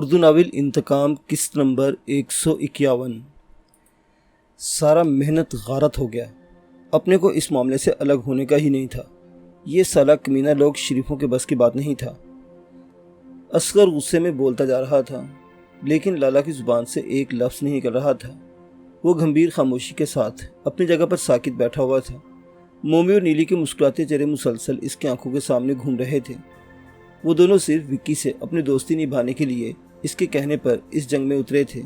Urdu novel انتقام قسط number 151۔ سارا محنت غارت ہو گیا۔ اپنے کو اس معاملے سے الگ ہونے کا ہی نہیں تھا۔ یہ سالہ کمینہ لوگ شریفوں کے بس کی بات نہیں تھا۔ اصغر غصے میں بولتا جا رہا تھا، لیکن لالا کی زبان سے ایک لفظ نہیں نکل رہا تھا۔ وہ گمبھیر خاموشی کے ساتھ اپنی جگہ پر ساکت بیٹھا ہوا تھا۔ مومی اور نیلی کے مسکراتے چہرے مسلسل اس کی آنکھوں کے سامنے گھوم رہے تھے۔ وہ دونوں صرف وکی سے اپنی دوستی نبھانے کے لیے اس کے کہنے پر اس جنگ میں اترے تھے۔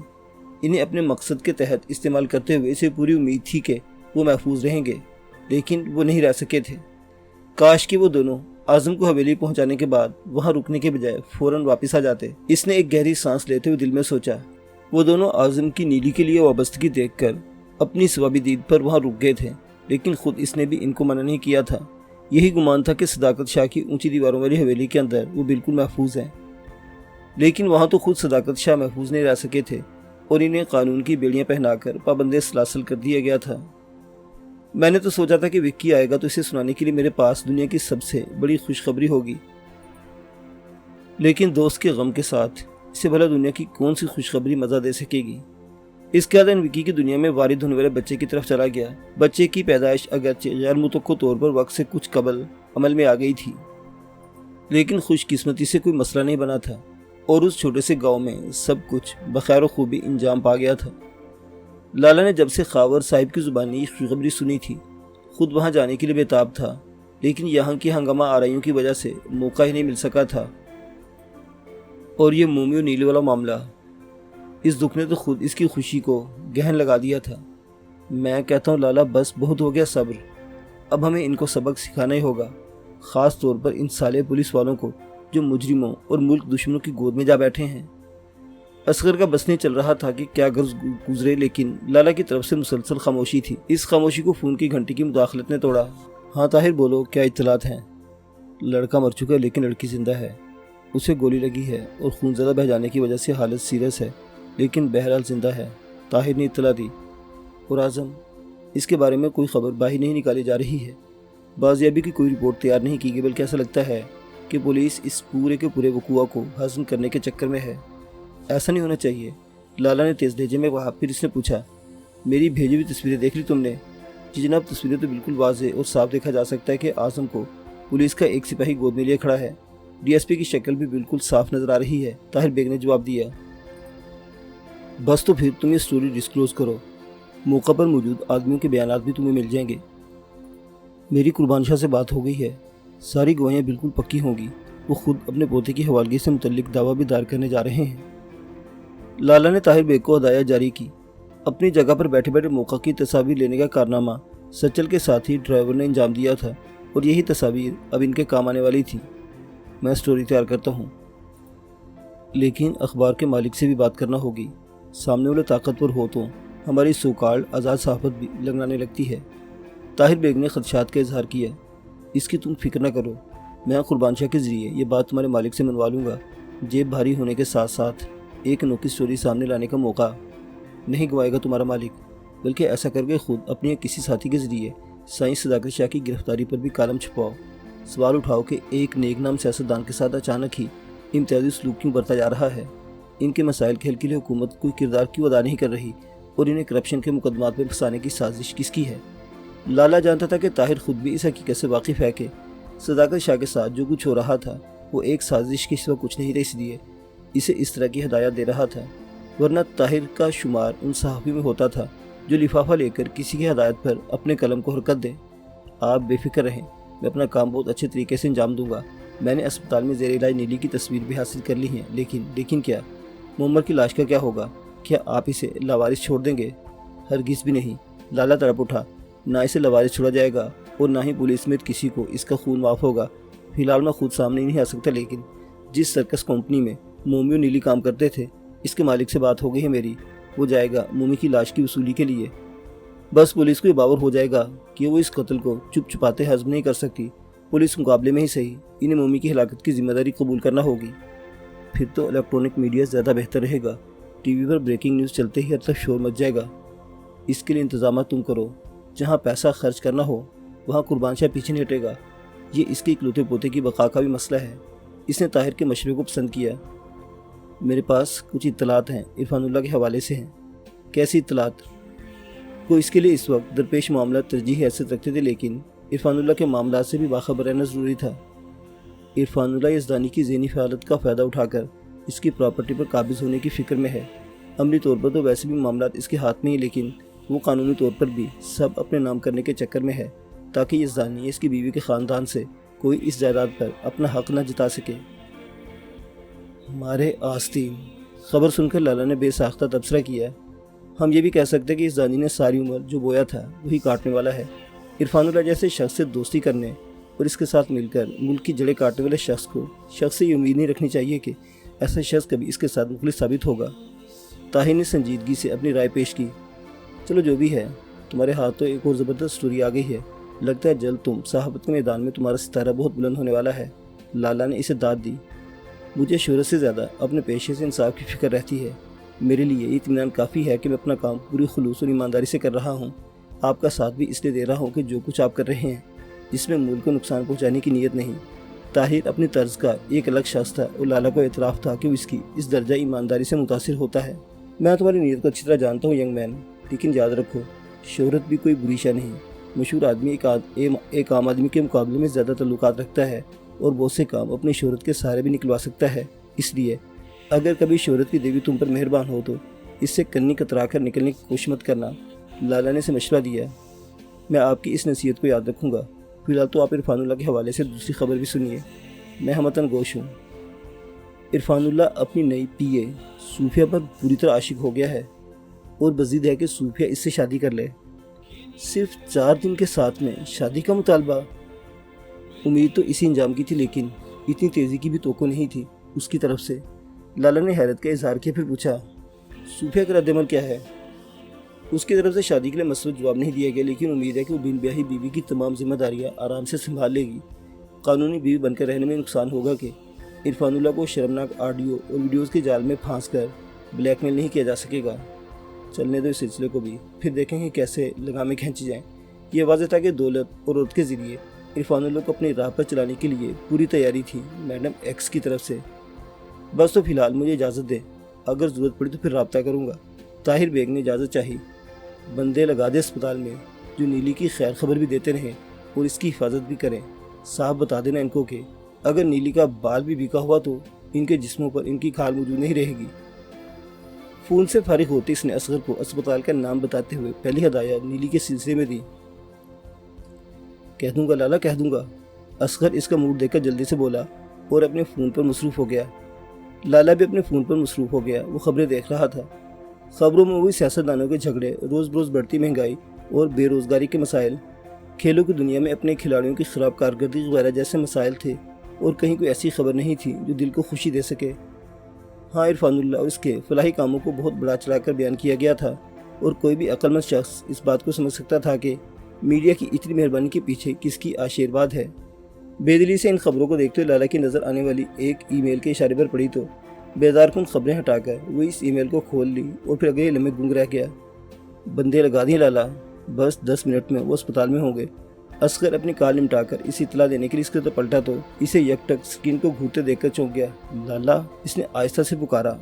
انہیں اپنے مقصد کے تحت استعمال کرتے ہوئے اسے پوری امید تھی کہ وہ محفوظ رہیں گے، لیکن وہ نہیں رہ سکے تھے۔ کاش کہ وہ دونوں اعظم کو حویلی پہنچانے کے بعد وہاں رکنے کے بجائے فوراً واپس آ جاتے۔ اس نے ایک گہری سانس لیتے ہوئے دل میں سوچا۔ وہ دونوں اعظم کی نیلی کے لیے وابستگی دیکھ کر اپنی ثوابی دید پر وہاں رک گئے تھے، لیکن خود اس نے بھی ان کو منع نہیں کیا تھا۔ یہی گمان تھا کہ صداقت شاہ کی اونچی دیواروں والی حویلی کے اندر وہ بالکل محفوظ ہیں، لیکن وہاں تو خود صداقت شاہ محفوظ نہیں رہ سکے تھے اور انہیں قانون کی بیڑیاں پہنا کر پابند سلاسل کر دیا گیا تھا۔ میں نے تو سوچا تھا کہ وکی آئے گا تو اسے سنانے کے لیے میرے پاس دنیا کی سب سے بڑی خوشخبری ہوگی، لیکن دوست کے غم کے ساتھ اسے بھلا دنیا کی کون سی خوشخبری مزہ دے سکے گی۔ اس کے بعد وکی کی دنیا میں وارد ہونے والے بچے کی طرف چلا گیا۔ بچے کی پیدائش اگرچہ غیر متوقع طور پر وقت سے کچھ قبل عمل میں آ گئی تھی، لیکن خوش قسمتی سے کوئی مسئلہ نہیں بنا تھا اور اس چھوٹے سے گاؤں میں سب کچھ بخیر و خوبی انجام پا گیا تھا۔ لالا نے جب سے خاور صاحب کی زبانی یہ خوشخبری سنی تھی، خود وہاں جانے کے لیے بےتاب تھا، لیکن یہاں کی ہنگامہ آرائیوں کی وجہ سے موقع ہی نہیں مل سکا تھا۔ اور یہ مومی اور نیلے والا معاملہ، اس دکھ نے تو خود اس کی خوشی کو گہن لگا دیا تھا۔ میں کہتا ہوں لالا، بس بہت ہو گیا صبر، اب ہمیں ان کو سبق سکھانا ہی ہوگا، خاص طور پر ان سالے پولیس والوں کو جو مجرموں اور ملک دشمنوں کی گود میں جا بیٹھے ہیں۔ اصغر کا بس نہیں چل رہا تھا کہ کیا غرض گزرے، لیکن لالا کی طرف سے مسلسل خاموشی تھی۔ اس خاموشی کو فون کی گھنٹی کی مداخلت نے توڑا۔ ہاں طاہر بولو، کیا اطلاعات ہیں؟ لڑکا مر چکا ہے لیکن لڑکی زندہ ہے، اسے گولی لگی ہے اور خون زدہ بہہ جانے کی وجہ سے حالت سیریس ہے، لیکن بہرحال زندہ ہے، طاہر نے اطلاع دی۔ اور اعظم، اس کے بارے میں کوئی خبر باہر نہیں نکالی جا رہی ہے، بازیابی کی کوئی رپورٹ تیار نہیں کی گئی، بلکہ ایسا لگتا ہے کہ پولیس اس پورے کے پورے وقوع کو ہضم کرنے کے چکر میں ہے۔ ایسا نہیں ہونا چاہیے، لالا نے تیز لہجے میں کہا۔ پھر اس نے پوچھا، میری بھیجی ہوئی تصویریں دیکھ لی تم نے؟ جی جناب، تصویریں تو بالکل واضح اور صاف دیکھا جا سکتا ہے کہ اعظم کو پولیس کا ایک سپاہی گود میں لیے کھڑا ہے۔ ڈی ایس پی کی شکل بھی بالکل صاف نظر آ رہی ہے، طاہر بیگ نے جواب دیا۔ بس تو پھر تم یہ سٹوری ڈسکلوز کرو، موقع پر موجود آدمیوں کے بیانات بھی تمہیں مل جائیں گے۔ میری قربان شاہ سے بات ہو گئی ہے، ساری گواہیاں بالکل پکی ہوں گی، وہ خود اپنے پوتے کی حوالگی سے متعلق دعویٰ بھی دائر کرنے جا رہے ہیں۔ لالا نے طاہر بیگ کو ہدایت جاری کی۔ اپنی جگہ پر بیٹھے بیٹھے موقع کی تصاویر لینے کا کارنامہ سچل کے ساتھ ہی ڈرائیور نے انجام دیا تھا، اور یہی تصاویر اب ان کے کام آنے والی تھی۔ میں سٹوری تیار کرتا ہوں، لیکن اخبار کے مالک سے بھی بات کرنا ہوگی، سامنے والے طاقتور ہو تو ہماری سوکال آزاد صحافت بھی لگنانے لگتی ہے۔ طاہر بیگ نے خدشات کا اظہار کیا۔ اس کی تم فکر نہ کرو، میں قربان شاہ کے ذریعے یہ بات تمہارے مالک سے منوا لوں گا۔ جیب بھاری ہونے کے ساتھ ساتھ ایک انوکھی سٹوری سامنے لانے کا موقع نہیں گنوائے گا تمہارا مالک، بلکہ ایسا کر کے خود اپنے کسی ساتھی کے ذریعے سائیں صداقت شاہ کی گرفتاری پر بھی کالم چھپواؤ۔ سوال اٹھاؤ کہ ایک نیک نام سیاستدان کے ساتھ اچانک ہی امتیازی سلوک کیوں برتا جا رہا ہے، ان کے مسائل کے حل کے لیے حکومت کوئی کردار کیوں ادا نہیں کر رہی، اور انہیں کرپشن کے مقدمات میں پھنسانے کی سازش کس کی ہے۔ لالا جانتا تھا کہ طاہر خود بھی اس حقیقت سے واقف ہے کہ صداقت شاہ کے ساتھ جو کچھ ہو رہا تھا وہ ایک سازش کے سوا کچھ نہیں تھا، اس لیے اسے اس طرح کی ہدایات دے رہا تھا، ورنہ طاہر کا شمار ان صحافی میں ہوتا تھا جو لفافہ لے کر کسی کی ہدایت پر اپنے قلم کو حرکت دیں۔ آپ بے فکر رہیں، میں اپنا کام بہت اچھے طریقے سے انجام دوں گا۔ میں نے اسپتال میں زیر علاج نیلی کی تصویر بھی حاصل کر لی ہیں، لیکن کیا معمر کی لاش کا کیا ہوگا؟ کیا آپ اسے لاوارث چھوڑ دیں گے؟ ہرگز بھی نہیں، لالا تڑپ اٹھا۔ نہ اسے لاوارث چھوڑا جائے گا اور نہ ہی پولیس میں کسی کو اس کا خون معاف ہوگا۔ فی الحال میں خود سامنے نہیں آ سکتا، لیکن جس سرکس کمپنی میں مومی اور نیلی کام کرتے تھے، اس کے مالک سے بات ہو گئی ہے میری، وہ جائے گا مومی کی لاش کی وصولی کے لیے۔ بس پولیس کو یہ باور ہو جائے گا کہ وہ اس قتل کو چپ چھپاتے ہضم نہیں کر سکتی، پولیس مقابلے میں ہی صحیح انہیں مومی کی ہلاکت کی ذمہ داری قبول کرنا ہوگی۔ پھر تو الیکٹرانک میڈیا زیادہ بہتر رہے گا، ٹی وی پر بریکنگ نیوز چلتے ہی ہر طرف شور مچ جائے گا۔ اس کے لیے انتظامات تم کرو، جہاں پیسہ خرچ کرنا ہو وہاں قربان شاہ پیچھے نہیں ہٹے گا، یہ اس کے اکلوتے پوتے کی بقا کا بھی مسئلہ ہے۔ اس نے طاہر کے مشورے کو پسند کیا۔ میرے پاس کچھ اطلاعات ہیں، عرفان اللہ کے حوالے سے ہیں۔ کیسی اطلاعات؟ وہ اس کے لیے اس وقت درپیش معاملات ترجیحی حیثیت رکھتے تھے، لیکن عرفان اللہ کے معاملات سے بھی باخبر رہنا ضروری تھا۔ عرفان اللہ یزدانی کی ذہنی حالت کا فائدہ اٹھا کر اس کی پراپرٹی پر قابض ہونے کی فکر میں ہے۔ عملی طور پر تو ویسے بھی معاملات اس کے ہاتھ میں ہی، لیکن وہ قانونی طور پر بھی سب اپنے نام کرنے کے چکر میں ہے تاکہ یزدانی اس کی بیوی کے خاندان سے کوئی اس جائیداد پر اپنا حق نہ جتا سکے۔ ہمارے آستین، خبر سن کر لالا نے بے ساختہ تبصرہ کیا۔ ہم یہ بھی کہہ سکتے کہ یزدانی نے ساری عمر جو بویا تھا وہی کاٹنے والا ہے۔ عرفان اللہ جیسے شخص سے دوستی کرنے اور اس کے ساتھ مل کر ملک کی جڑیں کاٹنے والے شخص سے یہ امید نہیں رکھنی چاہیے کہ ایسا شخص کبھی اس کے ساتھ مخلص ثابت ہوگا۔ طاہر نے سنجیدگی سے اپنی رائے پیش کی۔ چلو جو بھی ہے، تمہارے ہاتھ تو ایک اور زبردست سٹوری آ گئی ہے۔ لگتا ہے جلد تم صحافت کے میدان میں تمہارا ستارہ بہت بلند ہونے والا ہے۔ لالا نے اسے داد دی۔ مجھے شہرت سے زیادہ اپنے پیشے سے انصاف کی فکر رہتی ہے۔ میرے لیے یہ اطمینان کافی ہے کہ میں اپنا کام پوری خلوص اور ایمانداری سے کر رہا ہوں۔ آپ کا ساتھ بھی اس لیے دے رہا ہوں کہ جو کچھ آپ کر رہے ہیں جس میں ملک کو نقصان پہنچانے کی نیت نہیں۔ طاہر اپنی طرز کا ایک الگ شخص تھا اور لالا کو اعتراف تھا کہ وہ اس کی اس درجہ ایمانداری سے متاثر ہوتا ہے۔ میں تمہاری نیت کو اچھی طرح جانتا ہوں ینگ مین، لیکن یاد رکھو شہرت بھی کوئی بری شے نہیں۔ مشہور آدمی ایک عام آدمی کے مقابلے میں زیادہ تعلقات رکھتا ہے اور بہت سے کام اپنی شہرت کے سہارے بھی نکلوا سکتا ہے۔ اس لیے اگر کبھی شہرت کی دیوی تم پر مہربان ہو تو اس سے کنی کترا کر نکلنے کی کوشش مت کرنا۔ لالا نے اسے مشورہ دیا۔ میں آپ کی اس نصیحت کو یاد رکھوں گا۔ فی الحال تو آپ عرفان اللہ کے حوالے سے دوسری خبر بھی سنیے۔ میں ہمتن گوش ہوں۔ عرفان اللہ اپنی نئی پی اے صوفیہ پر پوری طرح عاشق ہو گیا ہے اور مزید ہے کہ صوفیہ اس سے شادی کر لے۔ صرف 4 دن کے ساتھ میں شادی کا مطالبہ؟ امید تو اسی انجام کی تھی، لیکن اتنی تیزی کی بھی توقع نہیں تھی اس کی طرف سے۔ لالا نے حیرت کا اظہار کیا، پھر پوچھا صوفیہ کا رد عمل کیا ہے؟ اس کی طرف سے شادی کے لیے مثبت جواب نہیں دیا گیا، لیکن امید ہے کہ وہ بن بیاہی بیوی کی تمام ذمہ داریاں آرام سے سنبھال لے گی۔ قانونی بیوی بن کر رہنے میں نقصان ہوگا کہ عرفان اللہ کو شرمناک آڈیو اور ویڈیوز کے جال میں پھانس کر بلیک میل نہیں کیا جا سکے گا۔ چلنے دو اس سلسلے کو بھی، پھر دیکھیں گے کیسے لگامیں کھینچی جائیں۔ یہ واضح تھا کہ دولت اور عورت کے ذریعے عرفان اللہ کو اپنی راہ پر چلانے کے لیے پوری تیاری تھی میڈم ایکس کی طرف سے۔ بس تو فی الحال مجھے اجازت دے، اگر ضرورت پڑی تو پھر رابطہ کروں گا۔ طاہر بیگ نے اجازت چاہی۔ بندے لگا دے اسپتال میں جو نیلی کی خیر خبر بھی دیتے رہیں اور اس کی حفاظت بھی کریں۔ صاحب بتا دینا ان کو کہ اگر نیلی کا بال بھی بکا ہوا تو ان کے جسموں پر ان کی کھال موجود نہیں رہے گی۔ فون سے فارغ ہوتے اس نے اصغر کو اسپتال کا نام بتاتے ہوئے پہلی ہدایت نیلی کے سلسلے میں دی۔ کہہ دوں گا لالا، کہہ دوں گا، اصغر اس کا موڈ دیکھ کر جلدی سے بولا اور اپنے فون پر مصروف ہو گیا۔ لالا بھی اپنے فون پر مصروف ہو گیا۔ وہ خبریں دیکھ رہا تھا۔ خبروں میں وہی سیاستدانوں کے جھگڑے، روز بروز بڑھتی مہنگائی اور بے روزگاری کے مسائل، کھیلوں کی دنیا میں اپنے کھلاڑیوں کی خراب کارکردگی وغیرہ جیسے مسائل تھے، اور کہیں کوئی ایسی خبر نہیں تھی جو دل کو خوشی دے سکے۔ ہاں، عرفان اللہ اور اس کے فلاحی کاموں کو بہت بڑا چڑھا کر بیان کیا گیا تھا، اور کوئی بھی عقل مند شخص اس بات کو سمجھ سکتا تھا کہ میڈیا کی اتنی مہربانی کے پیچھے کس کی آشیرواد ہے۔ بے دلی سے ان خبروں کو دیکھتے ہوئے لالا کی نظر آنے والی ایک ای میل کے اشارے پر پڑی تو بیدار کن خبریں ہٹا کر وہ اس ای میل کو کھول لی اور پھر اگلے لمحے گنگ رہ گیا۔ بندے لگا دیے لالا، بس 10 منٹ میں وہ اسپتال میں ہوں گے۔ اصغر اپنی کال نمٹا کر اسے اطلاع دینے کے لیے اس کے طرف پلٹا تو اسے یک ٹک اسکرین کو گھورتے دیکھ کر چونک گیا۔ لالا، اس نے آہستہ سے پکارا،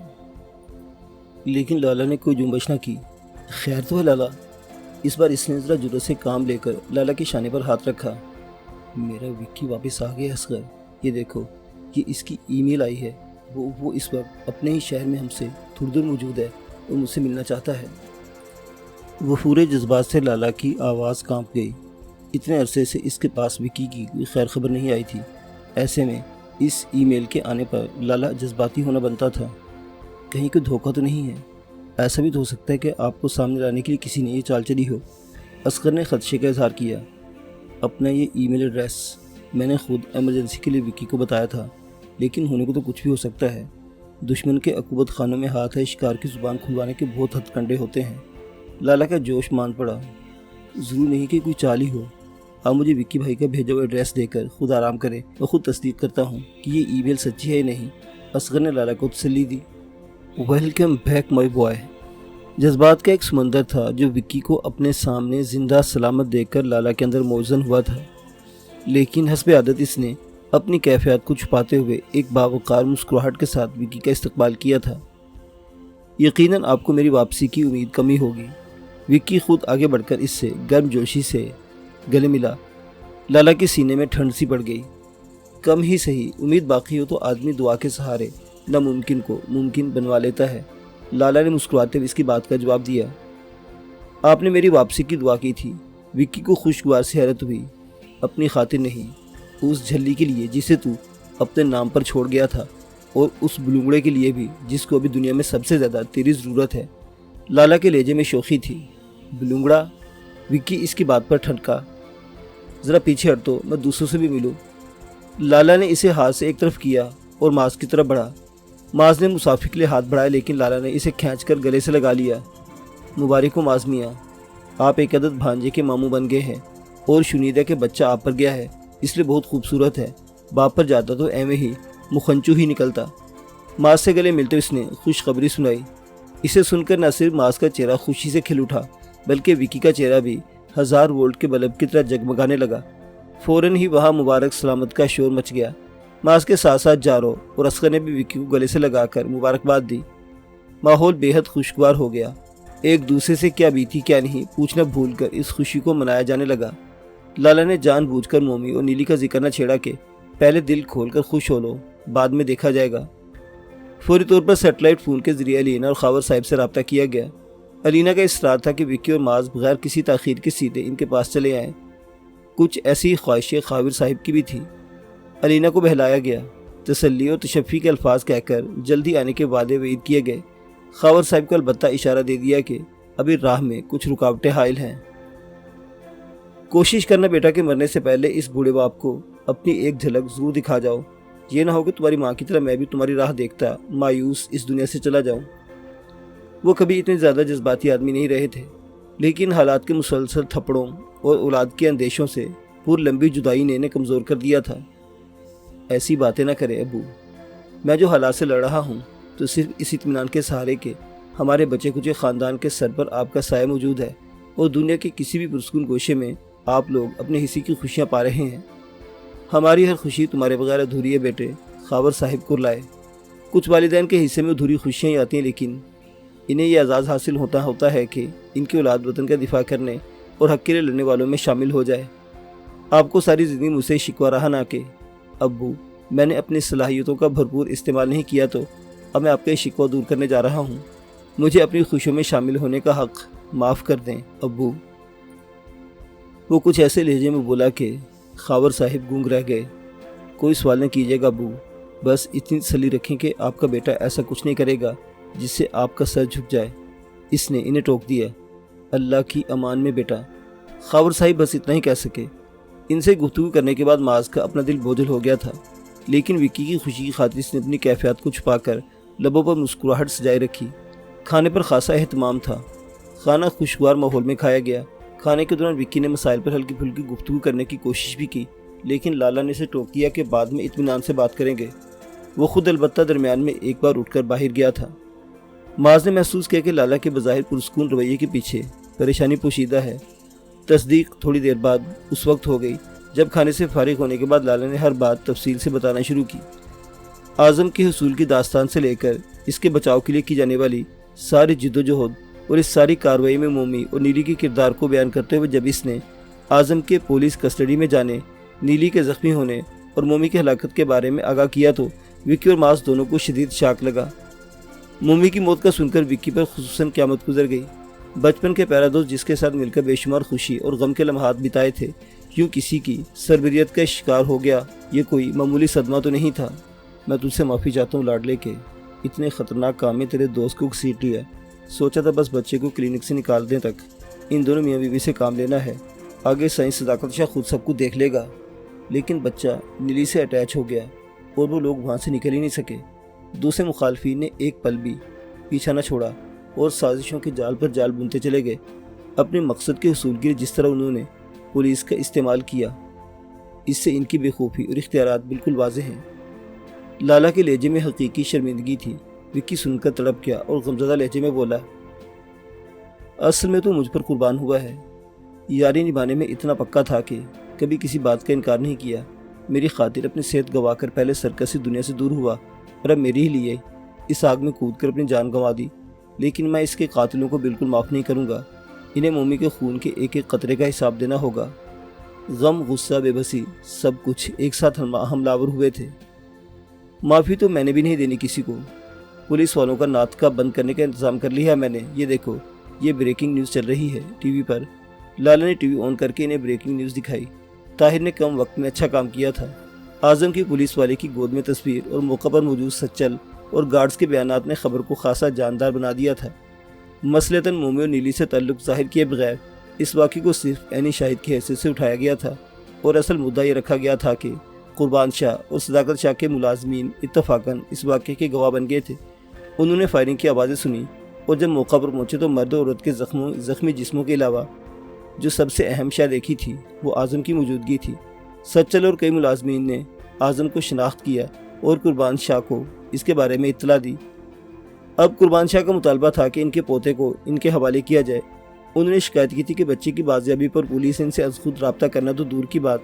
لیکن لالا نے کوئی جنبش نہ کی۔ خیر تو ہے لالا؟ اس بار اس نے ذرا جرأت سے کام لے کر لالا کے شانے پر ہاتھ رکھا۔ میرا وکی واپس آ گیا اصغر، یہ دیکھو، یہ اس کی ای میل آئی ہے۔ وہ اس وقت اپنے ہی شہر میں ہم سے تھوڑی دور موجود ہے اور مجھ سے ملنا چاہتا ہے۔ وہ پورے جذبات سے لالا کی آواز کانپ گئی۔ اتنے عرصے سے اس کے پاس وکی کی کوئی خیر خبر نہیں آئی تھی، ایسے میں اس ای میل کے آنے پر لالا جذباتی ہونا بنتا تھا۔ کہیں کوئی دھوکہ تو نہیں ہے؟ ایسا بھی تو ہو سکتا ہے کہ آپ کو سامنے لانے کے لیے کسی نے یہ چال چلی ہو۔ اصغر نے خدشے کا اظہار کیا۔ اپنا یہ ای میل ایڈریس میں نے خود ایمرجنسی کے لیے وکی کو بتایا تھا، لیکن ہونے کو تو کچھ بھی ہو سکتا ہے۔ دشمن کے عقوبت خانوں میں ہاتھ ہے، شکار کی زبان کھلوانے کے بہت ہتھ کنڈے ہوتے ہیں۔ لالا کا جوش مان پڑا۔ ضرور نہیں کہ کوئی چال ہی ہو۔ آپ مجھے وکی بھائی کا بھیجا ہوا ایڈریس دے کر خود آرام کریں، اور خود تصدیق کرتا ہوں کہ یہ ای میل سچی ہے یا نہیں۔ اصغر نے لالا کو تسلی دی۔ Welcome back my boy. جذبات کا ایک سمندر تھا جو وکی کو اپنے سامنے زندہ سلامت دیکھ کر لالا کے اندر موزن ہوا تھا، لیکن حسب عادت اس نے اپنی کیفیات کو چھپاتے ہوئے ایک باوقار مسکراہٹ کے ساتھ وکی کا استقبال کیا تھا۔ یقیناً آپ کو میری واپسی کی امید کمی ہوگی۔ وکی خود آگے بڑھ کر اس سے گرم جوشی سے گلے ملا۔ لالا کے سینے میں ٹھنڈ سی پڑ گئی۔ کم ہی صحیح امید باقی ہو تو آدمی دعا کے سہارے ناممکن کو ممکن بنوا لیتا ہے۔ لالا نے مسکراتے ہوئے اس کی بات کا جواب دیا۔ آپ نے میری واپسی کی دعا کی تھی۔ وکی کو خوشگوار سے حیرت ہوئی۔ اپنی خاطر نہیں، اس جھلی کے لیے جسے تو اپنے نام پر چھوڑ گیا تھا، اور اس بلونگڑے کے لیے بھی جس کو ابھی دنیا میں سب سے زیادہ تیری ضرورت ہے۔ لالا کے لہجے میں شوخی تھی۔ بلونگڑا؟ وکی اس کی بات پر ٹھنکا۔ ذرا پیچھے ہٹ تو میں دوسروں سے بھی ملوں۔ لالا نے اسے ہاتھ سے ایک طرف کیا اور ماز کی طرف بڑھا۔ ماز نے مسافر کے لیے ہاتھ بڑھایا، لیکن لالا نے اسے کھینچ کر گلے سے لگا لیا۔ مبارک ہو ماز میاں، آپ ایک عدد بھانجے کے ماموں بن گئے ہیں، اور شنیدہ کہ بچہ آپ پر گیا ہے، اس لیے بہت خوبصورت ہے۔ باپ پر جاتا تو ایویں ہی مکھنچو ہی نکلتا۔ ماز سے گلے ملتے اس نے خوشخبری سنائی۔ اسے سن کر نہ صرف ماز کا چہرہ خوشی سے کھل اٹھا، بلکہ وکی کا چہرہ بھی 1000 وولٹ کے بلب کی طرح جگمگانے لگا۔ فوراً ہی وہاں مبارک سلامت کا شور مچ گیا۔ ماز کے ساتھ ساتھ جارو اور اصغر نے بھی وکی کو گلے سے لگا کر مبارکباد دی۔ ماحول بے حد خوشگوار ہو گیا۔ ایک دوسرے سے کیا بیتی کیا نہیں پوچھنا بھول کر اس خوشی کو منایا جانے لگا۔ لالا نے جان بوجھ کر مومی اور نیلی کا ذکر نہ چھیڑا کہ پہلے دل کھول کر خوش ہو لو، بعد میں دیکھا جائے گا۔ فوری طور پر سیٹلائٹ فون کے ذریعے علینا اور خاور صاحب سے رابطہ کیا گیا۔ علینا کا اصرار تھا کہ وکی اور ماز بغیر کسی تاخیر کے سیدھے ان کے پاس چلے آئیں۔ کچھ ایسی خواہشیں خاور صاحب کی بھی تھی۔ علینا کو بہلایا گیا، تسلی اور تشفی کے الفاظ کہہ کر جلدی آنے کے وعدے وعید کیے گئے۔ خاور صاحب کو البتہ اشارہ دے دیا کہ ابھی راہ میں کچھ رکاوٹیں حائل ہیں۔ کوشش کرنا بیٹا کہ مرنے سے پہلے اس بوڑھے باپ کو اپنی ایک جھلک ضرور دکھا جاؤ۔ یہ نہ ہو کہ تمہاری ماں کی طرح میں بھی تمہاری راہ دیکھتا مایوس اس دنیا سے چلا جاؤں۔ وہ کبھی اتنے زیادہ جذباتی آدمی نہیں رہے تھے، لیکن حالات کے مسلسل تھپڑوں اور اولاد کے اندیشوں سے پور لمبی جدائی نے انہیں کمزور کر دیا تھا۔ ایسی باتیں نہ کرے ابو، میں جو حالات سے لڑ رہا ہوں تو صرف اس اطمینان کے سہارے کے ہمارے بچے کچے خاندان کے سر پر آپ کا سایہ موجود ہے، اور دنیا کے کسی بھی پرسکون گوشے میں آپ لوگ اپنے حصے کی خوشیاں پا رہے ہیں۔ ہماری ہر خوشی تمہارے بغیر ادھوری ہے بیٹے، خاور صاحب کو لائے۔ کچھ والدین کے حصے میں ادھوری خوشیاں ہی آتی ہیں، لیکن انہیں یہ اعزاز حاصل ہوتا ہے کہ ان کی اولاد وطن کا دفاع کرنے اور حق کے لیے لڑنے والوں میں شامل ہو جائے۔ آپ کو ساری زندگی مجھ سے شکوہ رہا نہ کہ ابو میں نے اپنی صلاحیتوں کا بھرپور استعمال نہیں کیا، تو اب میں آپ کا یہ شکوہ دور کرنے جا رہا ہوں۔ مجھے اپنی خوشیوں میں شامل ہونے کا حق معاف کر دیں ابو۔ وہ کچھ ایسے لہجے میں بولا کہ خاور صاحب گونگ رہ گئے۔ کوئی سوال نہ کیجیے گا ابو، بس اتنی تسلی رکھیں کہ آپ کا بیٹا ایسا کچھ نہیں کرے گا جس سے آپ کا سر جھک جائے۔ اس نے انہیں ٹوک دیا۔ اللہ کی امان میں بیٹا، خاور صاحب بس اتنا ہی کہہ سکے۔ ان سے گفتگو کرنے کے بعد ماز کا اپنا دل بوجھل ہو گیا تھا، لیکن وکی کی خوشی کی خاطر اس نے اپنی کیفیات کو چھپا کر لبوں پر مسکراہٹ سجائے رکھی۔ کھانے پر خاصا اہتمام تھا۔ کھانا خوشگوار ماحول میں کھایا گیا۔ کھانے کے دوران وکی نے مسائل پر ہلکی پھلکی گفتگو کرنے کی کوشش بھی کی، لیکن لالا نے اسے ٹوک دیا کہ بعد میں اطمینان سے بات کریں گے۔ وہ خود البتہ درمیان میں ایک بار اٹھ کر باہر گیا تھا۔ ماز نے محسوس کیا کہ لالا کے بظاہر پرسکون رویے کے پیچھے پریشانی پوشیدہ ہے۔ تصدیق تھوڑی دیر بعد اس وقت ہو گئی جب کھانے سے فارغ ہونے کے بعد لالا نے ہر بات تفصیل سے بتانا شروع کی۔ اعظم کے حصول کی داستان سے لے کر اس کے بچاؤ کے لیے کی جانے والی ساری جد و جہد اور اس ساری کارروائی میں مومی اور نیلی کے کردار کو بیان کرتے ہوئے جب اس نے اعظم کے پولیس کسٹڈی میں جانے، نیلی کے زخمی ہونے اور مومی کی ہلاکت کے بارے میں آگاہ کیا تو وکی اور ماز دونوں کو شدید شاک لگا۔ مومی کی موت کا سن کر وکی پر خصوصاً قیامت گزر گئی۔ بچپن کے پیارا دوست جس کے ساتھ مل کر بے شمار خوشی اور غم کے لمحات بتائے تھے، یوں کسی کی سربریت کا شکار ہو گیا، یہ کوئی معمولی صدمہ تو نہیں تھا۔ میں تجھ سے معافی چاہتا ہوں لاڈلے کے اتنے خطرناک کام میں تیرے دوست کو گھسیٹ لیا۔ سوچا تھا بس بچے کو کلینک سے نکال دیں تک ان دونوں میاں بیوی سے کام لینا ہے، آگے سائنس صداقت شاہ خود سب کو دیکھ لے گا۔ لیکن بچہ نیلی سے اٹیچ ہو گیا اور وہ لوگ وہاں سے نکل ہی نہیں سکے۔ دوسرے مخالفین نے ایک پل بھی پیچھا نہ چھوڑا اور سازشوں کے جال پر جال بنتے چلے گئے۔ اپنے مقصد کے حصول کے لیے جس طرح انہوں نے پولیس کا استعمال کیا، اس سے ان کی بے خوفی اور اختیارات بالکل واضح ہیں۔ لالا کے لہجے میں حقیقی شرمندگی تھی۔ وکی سن کر تڑپ گیا اور غمزدہ لہجے میں بولا، اصل میں تو مجھ پر قربان ہوا ہے۔ یاری نبھانے میں اتنا پکا تھا کہ کبھی کسی بات کا انکار نہیں کیا۔ میری خاطر اپنی صحت گوا کر پہلے سرکس سے دنیا سے دور ہوا اور اب میری ہی لیے اس آگ میں کود کر اپنی جان گنوا دی، لیکن میں اس کے قاتلوں کو بالکل معاف نہیں کروں گا۔ انہیں مومی کے خون کے ایک ایک قطرے کا حساب دینا ہوگا۔ غم، غصہ، بے بسی، سب کچھ ایک ساتھ حملہ آور ہوئے تھے۔ معافی تو میں نے بھی نہیں دینی کسی کو۔ پولیس والوں کا ناطقہ بند کرنے کا انتظام کر لیا ہے میں نے۔ یہ دیکھو، یہ بریکنگ نیوز چل رہی ہے ٹی وی پر۔ لالا نے ٹی وی آن کر کے انہیں بریکنگ نیوز دکھائی۔ طاہر نے کم وقت میں اچھا کام کیا تھا۔ اعظم کی پولیس والے کی گود میں تصویر اور موقع پر موجود سچل اور گارڈز کے بیانات نے خبر کو خاصا جاندار بنا دیا تھا۔ مثلاً مومی اور نیلی سے تعلق ظاہر کیے بغیر اس واقعے کو صرف عینی شاہد کی حیثیت سے اٹھایا گیا تھا اور اصل مدعا یہ رکھا گیا تھا کہ قربان شاہ اور صداقت شاہ کے ملازمین اتفاقاً اس واقعے کے گواہ بن گئے تھے۔ انہوں نے فائرنگ کی آوازیں سنی اور جب موقع پر پہنچے تو مرد اور عورت کے زخمی جسموں کے علاوہ جو سب سے اہم شے دیکھی تھی وہ اعظم کی موجودگی تھی۔ سچل اور کئی ملازمین نے اعظم کو شناخت کیا اور قربان شاہ کو اس کے بارے میں اطلاع دی۔ اب قربان شاہ کا مطالبہ تھا کہ ان کے پوتے کو ان کے حوالے کیا جائے۔ انہوں نے شکایت کی تھی کہ بچے کی بازیابی پر پولیس ان سے از خود رابطہ کرنا تو دور کی بات،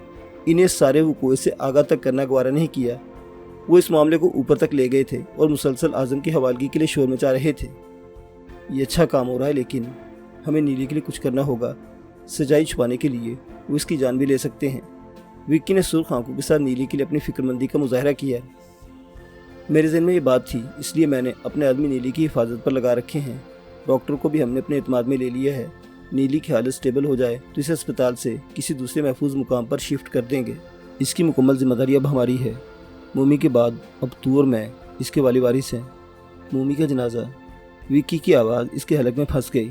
انہیں سارے وقوع سے آگاہ تک کرنا گوارا نہیں کیا۔ وہ اس معاملے کو اوپر تک لے گئے تھے اور مسلسل اعظم کی حوالگی کے لیے شور مچا رہے تھے۔ یہ اچھا کام ہو رہا ہے، لیکن ہمیں نیلی کے لیے کچھ کرنا ہوگا۔ سچائی چھپانے کے لیے وہ اس کی جان بھی لے سکتے ہیں۔ وکی نے سرخ آنکھوں کے ساتھ نیلی کے لیے اپنی فکر مندی کا مظاہرہ کیا۔ میرے ذہن میں یہ بات تھی، اس لیے میں نے اپنے آدمی نیلی کی حفاظت پر لگا رکھے ہیں۔ ڈاکٹر کو بھی ہم نے اپنے اعتماد میں لے لیا ہے۔ نیلی کی حالت سٹیبل ہو جائے تو اسے اسپتال سے کسی دوسرے محفوظ مقام پر شفٹ کر دیں گے۔ اس کی مکمل ذمہ داری اب ہماری ہے۔ مومی کے بعد اب تو اور میں اس کے والی وارث ہیں۔ مومی کا جنازہ۔ وکی کی آواز اس کے حلق میں پھنس گئی۔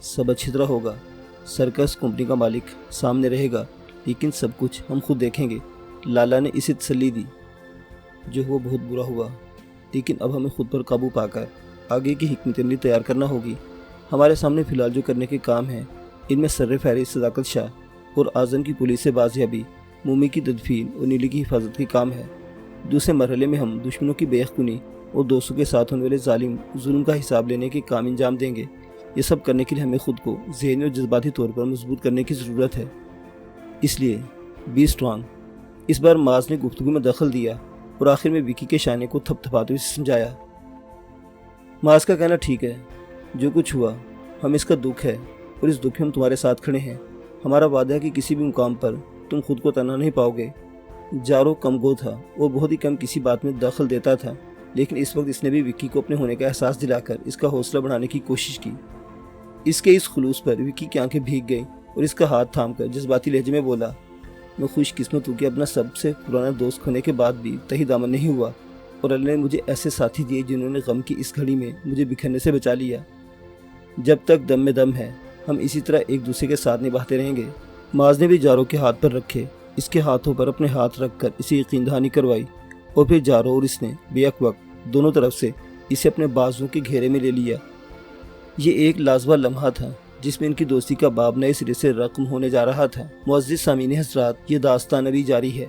سب اچھی طرح ہوگا۔ سرکس کمپنی کا مالک سامنے رہے گا، لیکن سب کچھ ہم خود دیکھیں گے۔ لالا نے اسے تسلی دی۔ جو ہوا بہت برا ہوا، لیکن اب ہمیں خود پر قابو پا کر آگے کی حکمت عملی تیار کرنا ہوگی۔ ہمارے سامنے فی الحال جو کرنے کے کام ہیں، ان میں سر فہرست صداقت شاہ اور اعظم کی پولیس سے بازیابی، مومی کی تدفین اور نیلی کی حفاظت کے کام ہے۔ دوسرے مرحلے میں ہم دشمنوں کی بے یقینی اور دوستوں کے ساتھ ہونے والے ظلم کا حساب لینے کے کام انجام دیں گے۔ یہ سب کرنے کے لیے ہمیں خود کو ذہنی اور جذباتی طور پر مضبوط کرنے کی ضرورت ہے۔ اس لیے بی اسٹرانگ۔ اس بار معاذ نے گفتگو میں دخل دیا اور آخر میں وکی کے شانے کو تھپ تھپاتے ہوئے سمجھایا۔ معاذ کا کہنا ٹھیک ہے، جو کچھ ہوا ہم اس کا دکھ ہے اور اس دکھ میں ہم تمہارے ساتھ کھڑے ہیں۔ ہمارا وعدہ ہے کہ کسی بھی مقام پر تم خود کو تنہا نہیں پاؤ گے۔ جارو کم گو تھا اور بہت ہی کم کسی بات میں دخل دیتا تھا، لیکن اس وقت اس نے بھی وکی کو اپنے ہونے کا احساس دلا کر اس کا حوصلہ بڑھانے کی کوشش کی۔ اس کے اس خلوص پر وکی کی آنکھیں بھیگ گئیں اور اس کا ہاتھ تھام کر جذباتی لہجے میں بولا، میں خوش قسمت ہوں کہ اپنا سب سے پرانا دوست کھونے کے بعد بھی تہی دامن نہیں ہوا، اور اللہ نے مجھے ایسے ساتھی دیے جنہوں نے غم کی اس گھڑی میں مجھے بکھرنے سے بچا لیا۔ جب تک دم میں دم ہے ہم اسی طرح ایک دوسرے کے ساتھ نبھاتے رہیں گے۔ معاذ نے بھی جارو کے ہاتھ پر رکھے، اس کے ہاتھوں پر اپنے ہاتھ رکھ کر اسے یقین دہانی کروائی، اور پھر جارو اور اس نے بے یک وقت دونوں طرف سے اسے اپنے بازوؤں کے گھیرے میں لے لیا۔ یہ ایک لازوال لمحہ تھا جس میں ان کی دوستی کا باب نئے سرے سے رقم ہونے جا رہا تھا۔ معزز سامعین حضرات، یہ داستان ابھی جاری ہے۔